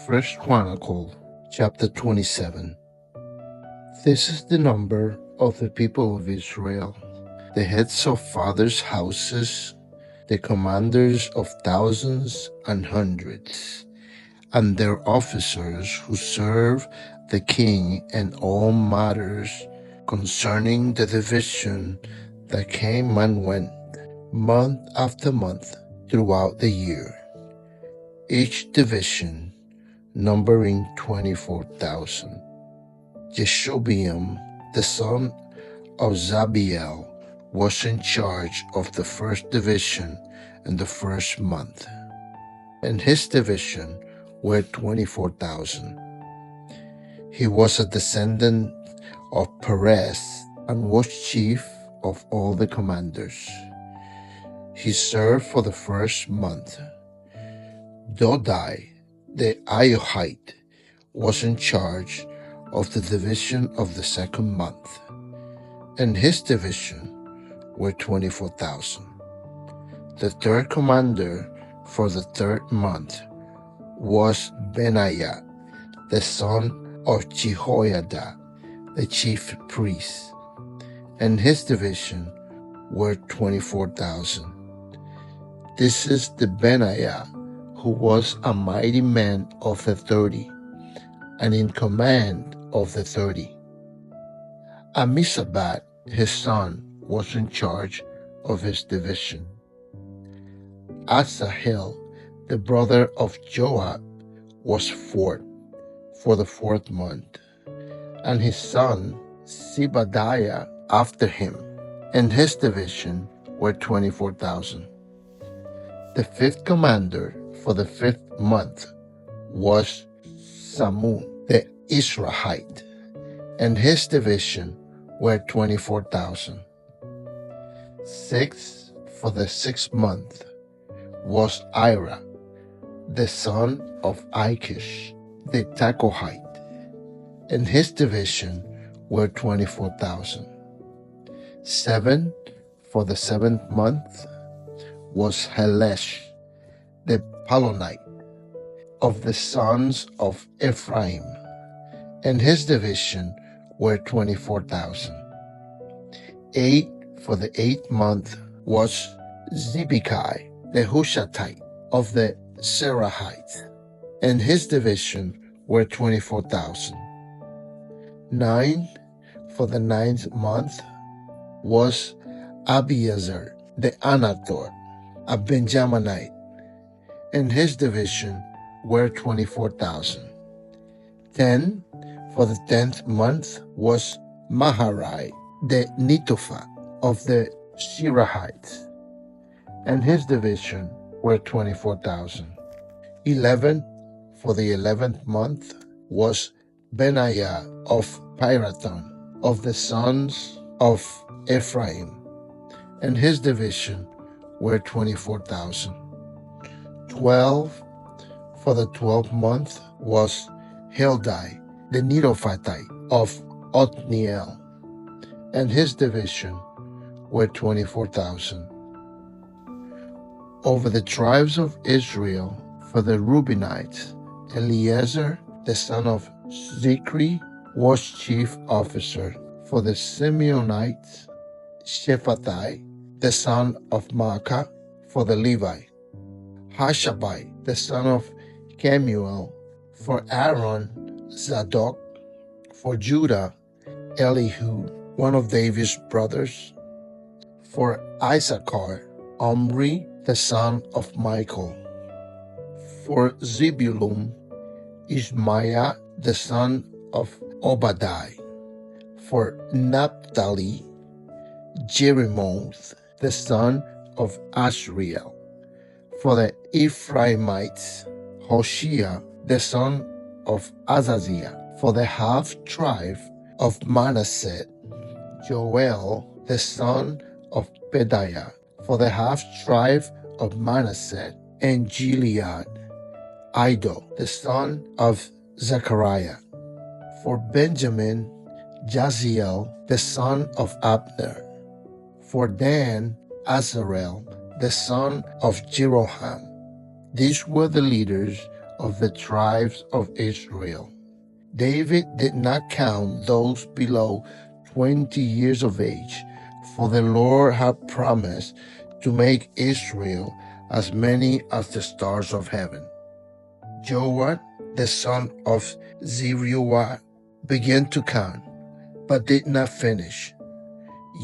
First Chronicle, chapter 27. This is the number of the people of Israel, the heads of fathers' houses, the commanders of thousands and hundreds, and their officers who serve the king in all matters concerning the division that came and went, month after month, throughout the year, each division numbering 24,000. Jeshobeam, the son of Zabiel, was in charge of the first division in the first month, and his division were 24,000. He was a descendant of Perez and was chief of all the commanders. He served for the first month. Dodai, the Iohite, was in charge of the division of the second month, and his division were 24,000. The third commander for the third month was Benaiah, the son of Jehoiada, the chief priest, and his division were 24,000. This is the Benaiah who was a mighty man of the 30, and in command of the 30. Amisabat, his son, was in charge of his division. Asahel, the brother of Joab, was fourth for the fourth month, and his son Zebadiah after him, and his division were 24,000. The fifth commander for the fifth month was Samun, the Israelite, and his division were 24,000. Sixth for the sixth month was Ira, the son of Achish, the Tekohite, and his division were 24,000. Seven for the seventh month was Helesh, the Palonite, of the sons of Ephraim, and his division were 24,000. Eight for the eighth month was Zibekai, the Hushatite, of the Zerahites, and his division were 24,000. Nine for the ninth month was Abiezer, the Anator, a Benjaminite, and his division were 24,000. 10 for the 10th month was Maharai, the Netophat, of the Shirahites, and his division were 24,000. 11 for the 11th month was Benaiah of Pirathon, of the sons of Ephraim, and his division were 24,000. 12 for the 12th month was Heldai, the Netophatite, of Othniel, and his division were 24,000. Over the tribes of Israel, for the Reubenites, Eliezer, the son of Zikri, was chief officer. For the Simeonites, Shephathai, the son of Maacah, for the Levite. Hashabai, the son of Kemuel, for Aaron, Zadok, for Judah, Elihu, one of David's brothers, for Issachar, Omri, the son of Michael, for Zebulun, Ishmaiah, the son of Obadiah, for Naphtali, Jerimoth, the son of Ashriel, for the Ephraimites, Hoshea, the son of Azaziah, for the half-tribe of Manasseh, Joel, the son of Pedaiah, for the half-tribe of Manasseh, and Gilead, Iddo, the son of Zechariah. For Benjamin, Jaziel, the son of Abner. For Dan, Azarel, the son of Jeroham. These were the leaders of the tribes of Israel. David did not count those below 20 years of age, for the Lord had promised to make Israel as many as the stars of heaven. Joab, the son of Zeruiah, began to count, but did not finish.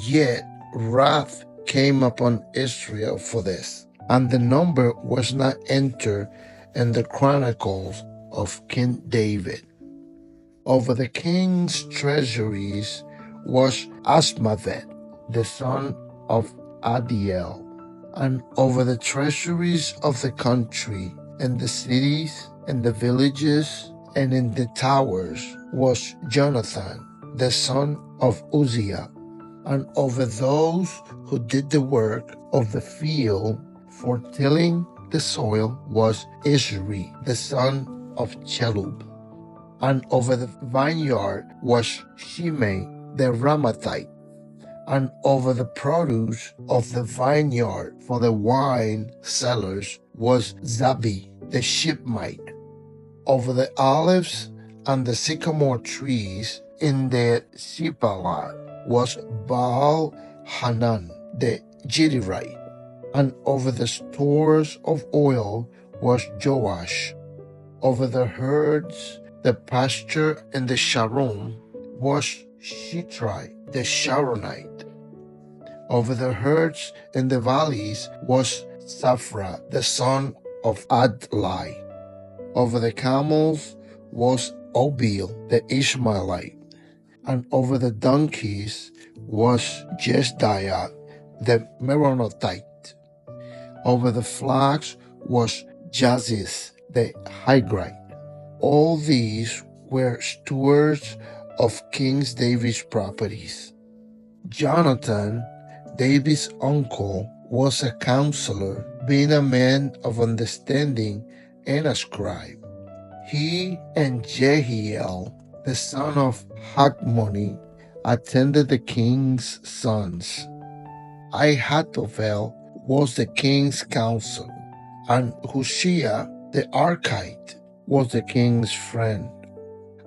Yet wrath came upon Israel for this, and the number was not entered in the Chronicles of King David. Over the king's treasuries was Asmavet, the son of Adiel, and over the treasuries of the country, in the cities, in the villages, and in the towers was Jonathan, the son of Uzziah, and over those who did the work of the field for tilling the soil was Ishri, the son of Chelub, and over the vineyard was Shimei the Ramathite, and over the produce of the vineyard for the wine cellars was Zabi the Shipmite. Over the olives and the sycamore trees in the Sipalat was Baal Hanan the Jidderite, and over the stores of oil was Joash. Over the herds, the pasture in the Sharon was Shitrai the Sharonite. Over the herds in the valleys was Saphra the son of Adlai. Over the camels was Obil the Ishmaelite, and over the donkeys was Jesdiah the Meronothite. Over the flocks was Jaziz the Higrite. All these were stewards of King David's properties. Jonathan, David's uncle, was a counselor, being a man of understanding and a scribe. He and Jehiel, the son of Hakmoni, attended the king's sons. Ahithophel was the king's counsel, and Hushai the Archite was the king's friend.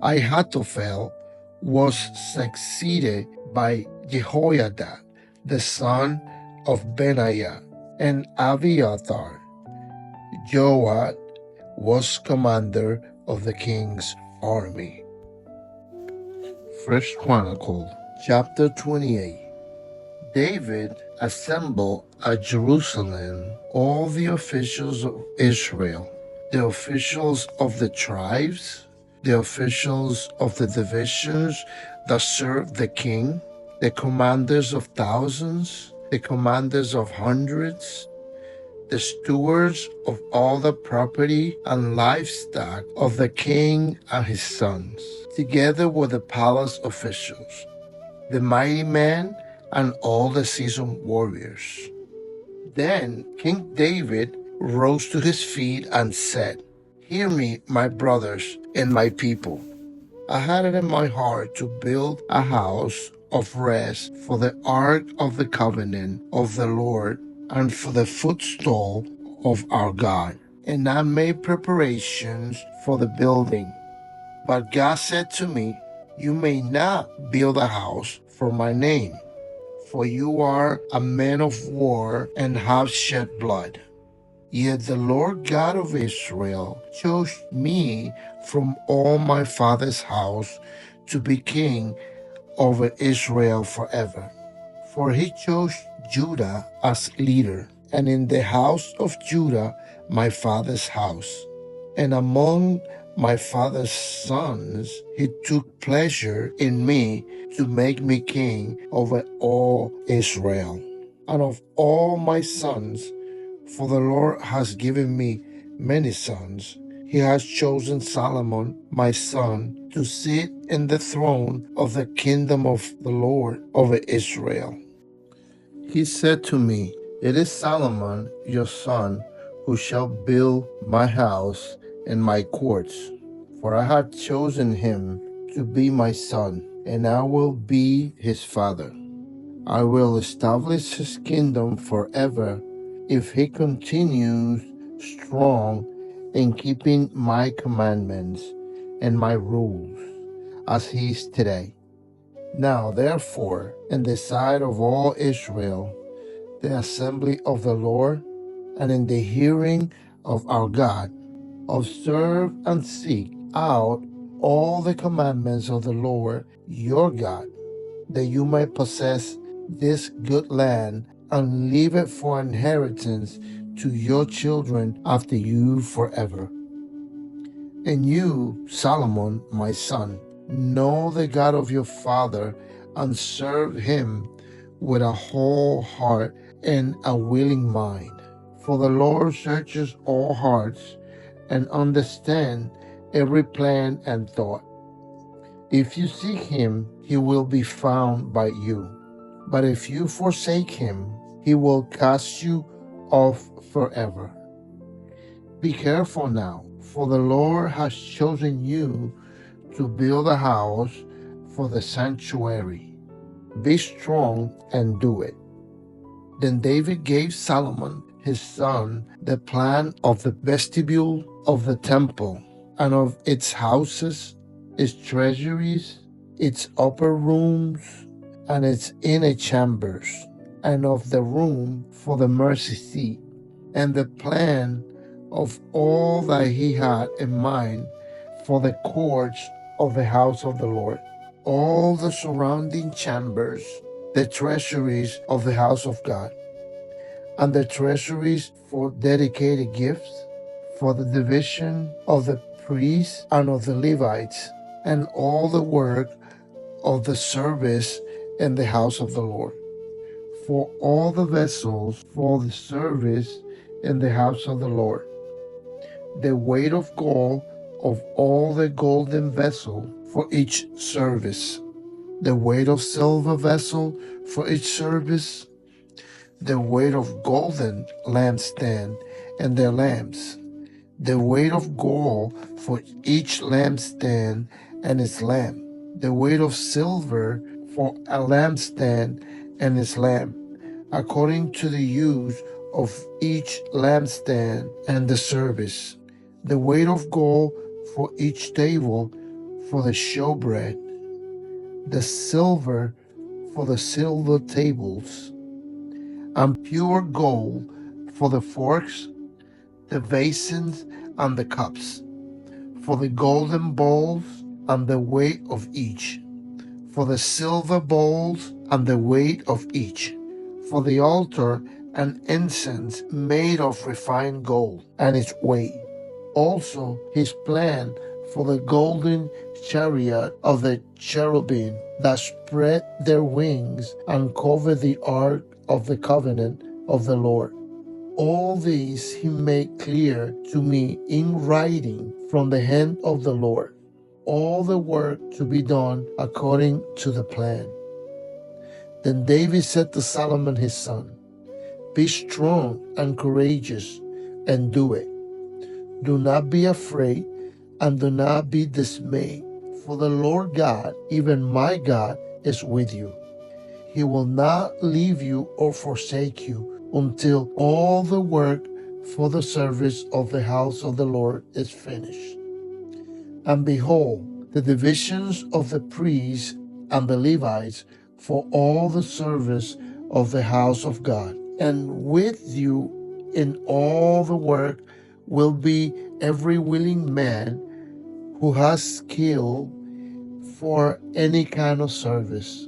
Ahithophel was succeeded by Jehoiada, the son of Benaiah, and Abiathar. Joab was commander of the king's army. 1 Chronicles chapter 28. David assembled at Jerusalem all the officials of Israel, the officials of the tribes, the officials of the divisions that served the king, the commanders of thousands, the commanders of hundreds, the stewards of all the property and livestock of the king and his sons, together with the palace officials, the mighty men, and all the seasoned warriors. Then King David rose to his feet and said, "Hear me, my brothers and my people. I had it in my heart to build a house of rest for the ark of the covenant of the Lord and for the footstool of our God. And I made preparations for the building. But God said to me, 'You may not build a house for my name, for you are a man of war and have shed blood.' Yet the Lord God of Israel chose me from all my father's house to be king over Israel forever. For he chose Judah as leader, and in the house of Judah my father's house. And among my father's sons he took pleasure in me to make me king over all Israel. And of all my sons, for the Lord has given me many sons, he has chosen Solomon, my son, to sit in the throne of the kingdom of the Lord over Israel. He said to me, 'It is Solomon, your son, who shall build my house and my courts, for I have chosen him to be my son, and I will be his father. I will establish his kingdom forever if he continues strong in keeping my commandments and my rules, as he is today. Now, therefore, in the sight of all Israel, the assembly of the Lord, and in the hearing of our God, observe and seek out all the commandments of the Lord your God, that you may possess this good land and leave it for inheritance to your children after you forever. And you, Solomon, my son, know the God of your father and serve him with a whole heart and a willing mind. For the Lord searches all hearts and understands every plan and thought. If you seek him, he will be found by you. But if you forsake him, he will cast you off forever. Be careful now, for the Lord has chosen you to build a house for the sanctuary. Be strong and do it. Then David gave Solomon, his son, the plan of the vestibule of the temple, and of its houses, its treasuries, its upper rooms, and its inner chambers, and of the room for the mercy seat, and the plan of all that he had in mind for the courts of the house of the Lord, all the surrounding chambers, the treasuries of the house of God, and the treasuries for dedicated gifts, for the division of the priests and of the Levites, and all the work of the service in the house of the Lord, for all the vessels for the service in the house of the Lord, the weight of gold of all the golden vessel for each service, the weight of silver vessel for each service, the weight of golden lampstand and their lamps, the weight of gold for each lampstand and its lamp, the weight of silver for a lampstand and its lamp, according to the use of each lampstand and the service, the weight of gold for each table for the showbread, the silver for the silver tables, and pure gold for the forks, the basins, and the cups, for the golden bowls and the weight of each, for the silver bowls and the weight of each, for the altar and incense made of refined gold and its weight. Also his plan for the golden chariot of the cherubim that spread their wings and covered the ark of the covenant of the Lord. All these he made clear to me in writing from the hand of the Lord, all the work to be done according to the plan. Then David said to Solomon his son, be strong and courageous, and do it. Do not be afraid, and do not be dismayed, for the Lord God, even my God, is with you. He will not leave you or forsake you until all the work for the service of the house of the Lord is finished. And behold, the divisions of the priests and the Levites for all the service of the house of God. And with you in all the work will be every willing man who has skill for any kind of service.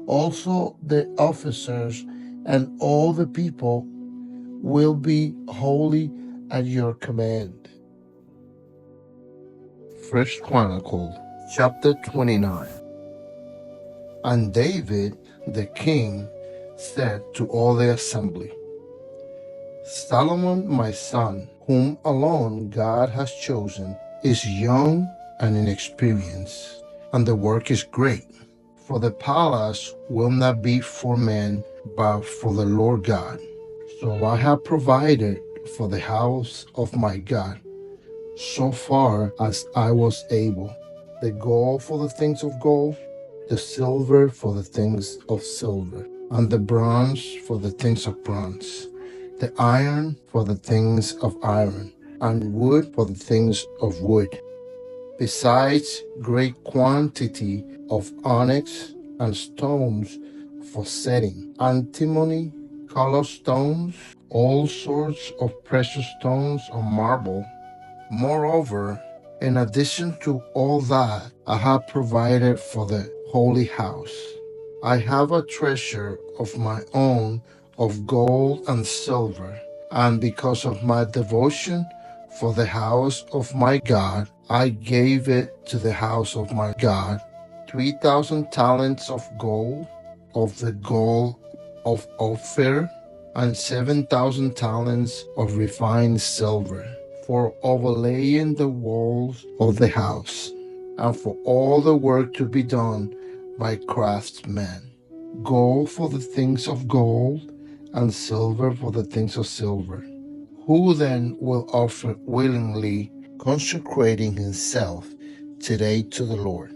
Also the officers and all the people will be holy at your command. First Chronicles chapter 29. And David the king said to all the assembly, Solomon my son, whom alone God has chosen, is young and inexperienced, and the work is great. For the palace will not be for men, but for the Lord God. So I have provided for the house of my God, so far as I was able, the gold for the things of gold, the silver for the things of silver, and the bronze for the things of bronze, the iron for the things of iron, and wood for the things of wood, besides great quantity of onyx and stones for setting, antimony, color stones, all sorts of precious stones of marble. Moreover, in addition to all that I have provided for the holy house, I have a treasure of my own of gold and silver, and because of my devotion for the house of my God, I gave it to the house of my God 3,000 talents of gold, of the gold of Ophir, and 7,000 talents of refined silver, for overlaying the walls of the house, and for all the work to be done by craftsmen. Gold for the things of gold, and silver for the things of silver. Who then will offer willingly, consecrating himself today to the Lord?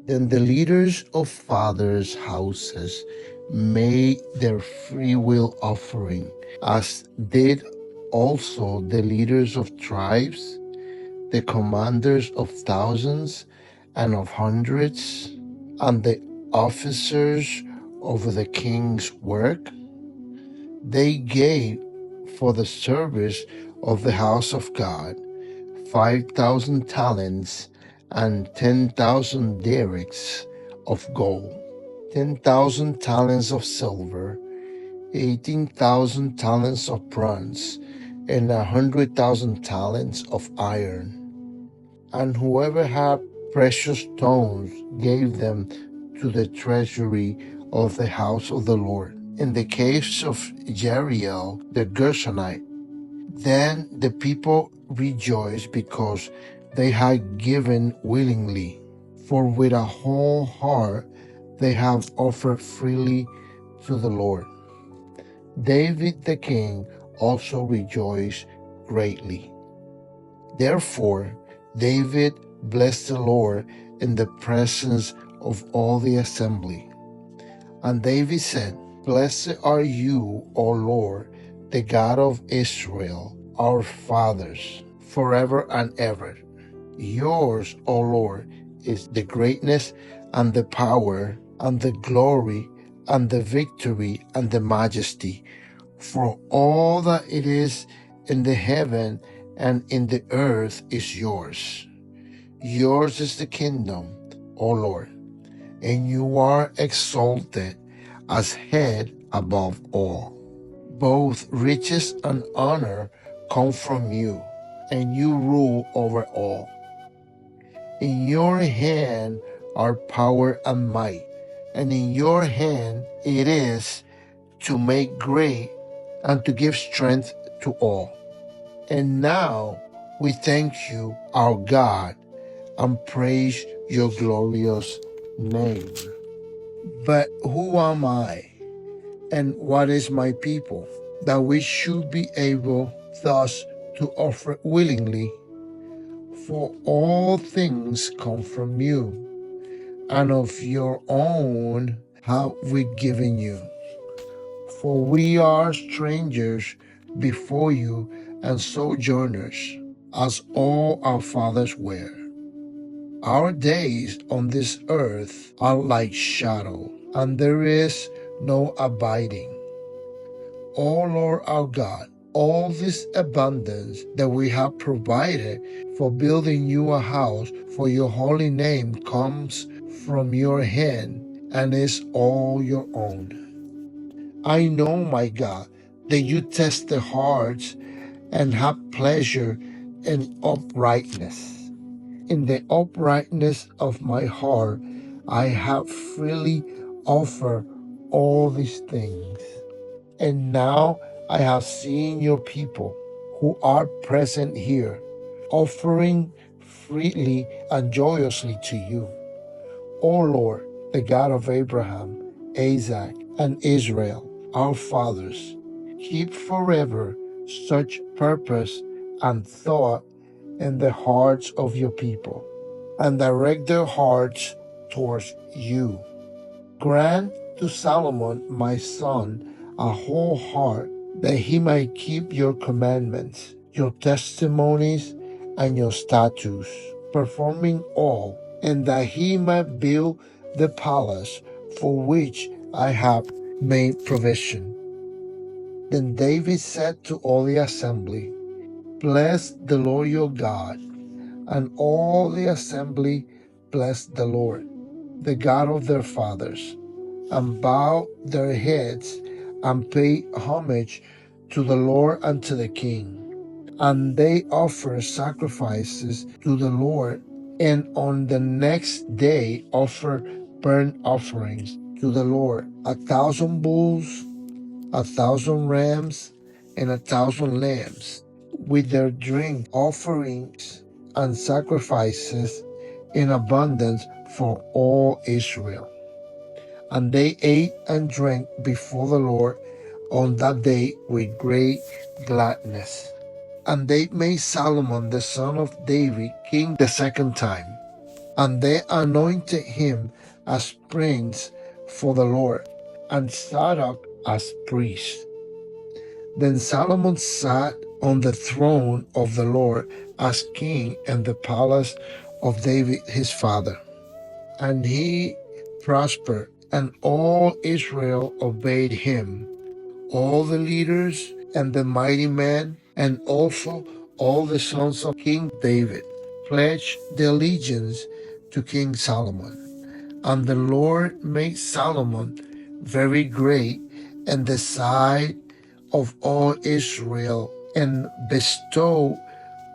Then the leaders of fathers' houses made their free will offering, as did also the leaders of tribes, the commanders of thousands and of hundreds, and the officers over the king's work. They gave for the service of the house of God 5,000 talents and 10,000 derricks of gold, 10,000 talents of silver, 18,000 talents of bronze, and 100,000 talents of iron. And whoever had precious stones gave them to the treasury of the house of the Lord, in the caves of Jeriel the Gershonite. Then the people rejoiced because they had given willingly, for with a whole heart they have offered freely to the Lord. David the king also rejoiced greatly. Therefore David blessed the Lord in the presence of all the assembly. And David said, Blessed are you, O Lord, the God of Israel, our fathers, forever and ever. Yours, O Lord, is the greatness and the power and the glory and the victory and the majesty. For all that it is in the heaven and in the earth is yours. Yours is the kingdom, O Lord, and you are exalted as head above all. Both riches and honor come from you, and you rule over all. In your hand are power and might, and in your hand it is to make great and to give strength to all. And now we thank you, our God, and praise your glorious name. But who am I, and what is my people, that we should be able thus to offer willingly? For all things come from you, and of your own have we given you. For we are strangers before you and sojourners, as all our fathers were. Our days on this earth are like shadow, and there is no abiding. O Lord our God, all this abundance that we have provided for building you a house for your holy name comes from your hand and is all your own. I know, my God, that you test the hearts and have pleasure in uprightness. In the uprightness of my heart, I have freely offered all these things. And now I have seen your people who are present here, offering freely and joyously to you. O Lord, the God of Abraham, Isaac, and Israel, our fathers, keep forever such purpose and thought in the hearts of your people, and direct their hearts towards you. Grant to Solomon, my son, a whole heart, that he might keep your commandments, your testimonies, and your statutes, performing all, and that he might build the palace for which I have made provision. Then David said to all the assembly, Bless the Lord your God. And all the assembly blessed the Lord, the God of their fathers, and bowed their heads and paid homage to the Lord and to the king. And they offered sacrifices to the Lord, and on the next day offered burnt offerings to the Lord, 1,000 bulls, 1,000 rams, and 1,000 lambs, with their drink offerings and sacrifices in abundance for all Israel. And they ate and drank before the Lord on that day with great gladness. And they made Solomon the son of David king the second time. And they anointed him as prince for the Lord, and Zadok as priest. Then Solomon sat on the throne of the Lord as king in the palace of David his father. And he prospered, and all Israel obeyed him. All the leaders and the mighty men, and also all the sons of King David, pledged their allegiance to King Solomon. And the Lord made Solomon very great in the sight of all Israel, and bestowed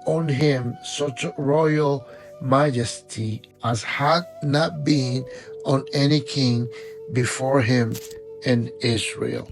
on him such royal majesty as had not been on any king before him in Israel.